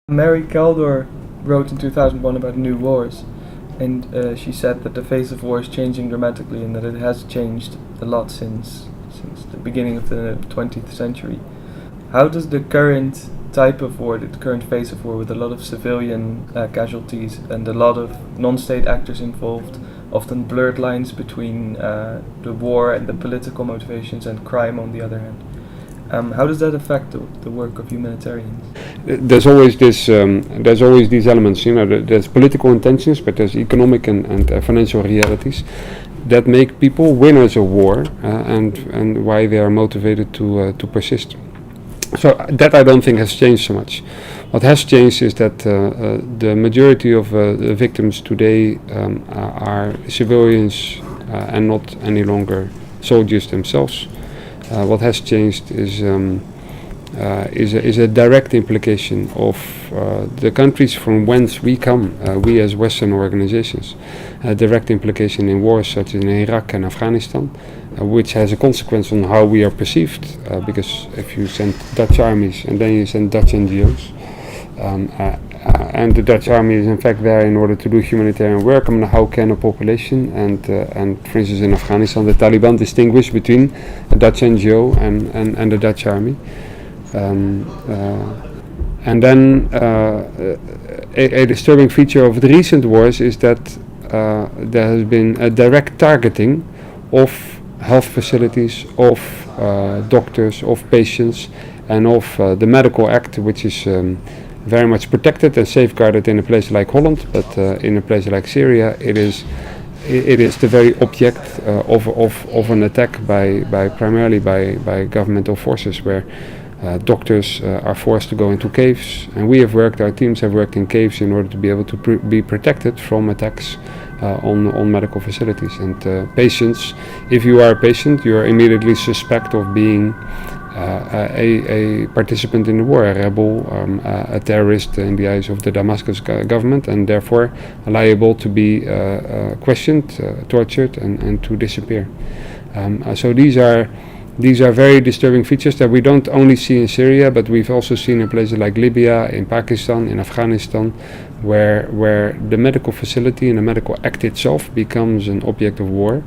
Mary Kaldor wrote in 2001 about new wars, and she said that the face of war is changing dramatically and that it has changed a lot since the beginning of the 20th century. How does the current type of war, the current phase of war with a lot of civilian casualties and a lot of non-state actors involved, often blurred lines between the war and the political motivations and crime on the other hand, how does that affect the work of humanitarians? There's always these elements, there's political intentions, but there's economic and financial realities that make people winners of war, and why they are motivated to persist. So that I don't think has changed so much. What has changed is that the majority of the victims today are civilians and not any longer soldiers themselves. What has changed is a direct implication of the countries from whence we come, we as Western organizations. A direct implication in wars such as in Iraq and Afghanistan, which has a consequence on how we are perceived, because if you send Dutch armies and then you send Dutch NGOs, and the Dutch army is in fact there in order to do humanitarian work, how can a population and for instance in Afghanistan the Taliban distinguish between a Dutch NGO and the Dutch army? And then a disturbing feature of the recent wars is that there has been a direct targeting of health facilities, of doctors, of patients, and of the medical act, which is very much protected and safeguarded in a place like Holland, but in a place like Syria, it is the very object of an attack primarily by governmental forces, where doctors are forced to go into caves, and our teams have worked in caves in order to be able to be protected from attacks on medical facilities. And patients, if you are a patient, you are immediately suspect of being a participant in the war, a rebel, a terrorist in the eyes of the Damascus government, and therefore liable to be questioned, tortured, and to disappear. So these are very disturbing features that we don't only see in Syria, but we've also seen in places like Libya, in Pakistan, in Afghanistan, where the medical facility and the medical act itself becomes an object of war.